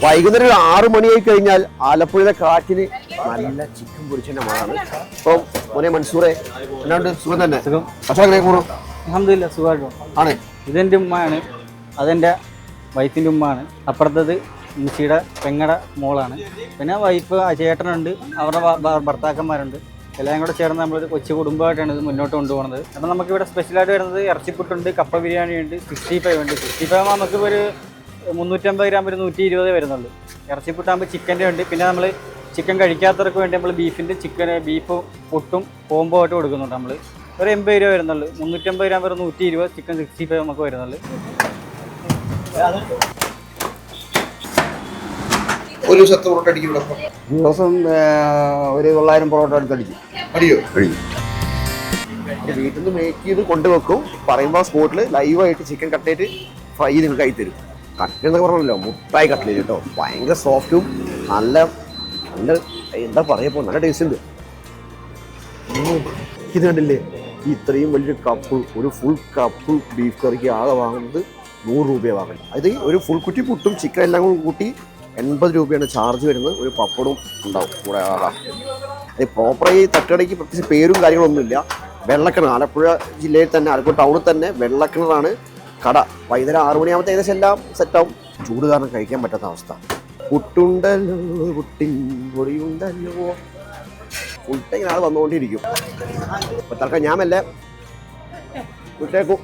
വൈകുന്നേരം ഒരു 6 മണിയായി കഴിഞ്ഞാൽ ആലപ്പുഴയിലെ കാറ്റിന് നല്ല ചിക്കൻ പൊരിച്ചതിന്റെ മണമാണ്. ഇപ്പം മോനെ മൻസൂറെ എന്നാണ്ട് സുഖം തന്നെ? പക്ഷേ അങ്ങനെ കൂടും അൽഹംദുലില്ലാ സുഖമായിട്ടു ആണ്. ഇതെൻ്റെ ഉമ്മയാണ്, അതെൻ്റെ വൈഫിൻ്റെ ഉമ്മയാണ്. അപ്പുറത്തത് ഉമ്മച്ചിയുടെ പെങ്ങടെ മോളാണ്. പിന്നെ വൈഫ് ചേട്ടനുണ്ട്, അവരുടെ ഭർത്താക്കന്മാരുണ്ട്. എല്ലാം കൂടെ ചേർന്ന് നമ്മളൊരു കൊച്ചു കുടുംബമായിട്ടാണ് ഇത് മുന്നോട്ട് കൊണ്ടുപോകുന്നത്. അപ്പം നമുക്കിവിടെ സ്പെഷ്യലായിട്ട് വരുന്നത് ഇറച്ചിപ്പുട്ടുണ്ട്, കപ്പ ബിരിയാണി ഉണ്ട്, 65 ഉണ്ട്. 65 നമുക്ക് ഒരു 350 ഗ്രാം ഒരു 120 വരുന്നുള്ളൂ. ഇറച്ചിപ്പുട്ടാകുമ്പോൾ ചിക്കൻ്റെ ഉണ്ട്. പിന്നെ നമ്മൾ ചിക്കൻ കഴിക്കാത്തവർക്ക് വേണ്ടി നമ്മൾ ബീഫ് പൊട്ടും കോംബോ ആയിട്ട് കൊടുക്കുന്നുണ്ട്. നമ്മൾ ഒരു 80 രൂപ വരുന്നുള്ളൂ. 350 ഗ്രാം ഒരു 120, ചിക്കൻ 65 നമുക്ക് വരുന്നുള്ളൂ. ഒരു ദിവസം പൊറോട്ട അടിക്കും? ദിവസം ഒരു 900 പൊറോട്ട അടുത്തടിക്കും. അടിയോ? വീട്ടിൽ നിന്ന് മേക്ക് ചെയ്ത് കൊണ്ടുവെക്കും. പറയുമ്പോൾ സ്പോട്ടിൽ ലൈവായിട്ട് ചിക്കൻ കട്ട്ലേറ്റ് ഫ്രൈ നിങ്ങൾക്ക് ആയി തരും. കട്ട്ലേറ്റ് എന്നൊക്കെ പറഞ്ഞല്ലോ, മുട്ടായി കട്ട്ലേറ്റ് കേട്ടോ. ഭയങ്കര സോഫ്റ്റും നല്ല നല്ല എന്താ പറയപ്പോ നല്ല ടേസ്റ്റ് ഉണ്ട്. ഇത് കണ്ടില്ലേ, ഇത്രയും വലിയൊരു കപ്പ്, ഒരു ഫുൾ കപ്പ് ബീഫ് കറിക്ക് ആകെ വാങ്ങുന്നത് 100 രൂപയാണ് വാങ്ങുന്നത്. അത് ഒരു ഫുൾ കുറ്റി പുട്ടും ചിക്കൻ എല്ലാം കൂടി കൂട്ടി 80 രൂപയാണ് ചാർജ് വരുന്നത്. ഒരു പപ്പടവും ഉണ്ടാവും കൂടെ. അത് പ്രോപ്പറായി തട്ടുകടയ്ക്ക് പ്രത്യേകിച്ച് പേരും കാര്യങ്ങളൊന്നുമില്ല. വെള്ളക്കിണർ, ആലപ്പുഴ ജില്ലയിൽ തന്നെ, ആലപ്പുഴ ടൗണിൽ തന്നെ വെള്ളക്കിണറാണ് കട. വൈകുന്നേരം 6 മണിയാകുമ്പോൾ ഏകദേശം എല്ലാം സെറ്റാവും. ചൂട് കാരണം കഴിക്കാൻ പറ്റാത്ത അവസ്ഥ. പുട്ടുണ്ടല്ലോ പുട്ടിൻ പൊടിയുണ്ടല്ലോ, ഫുൾ ടൈം ആൾ വന്നുകൊണ്ടിരിക്കും. അപ്പോൾ തൽക്കാലം ഞാൻ മെല്ലെ വിട്ടേക്കും.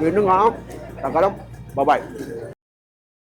വീണ്ടും കാണാം. തൽക്കാലം ബൈ.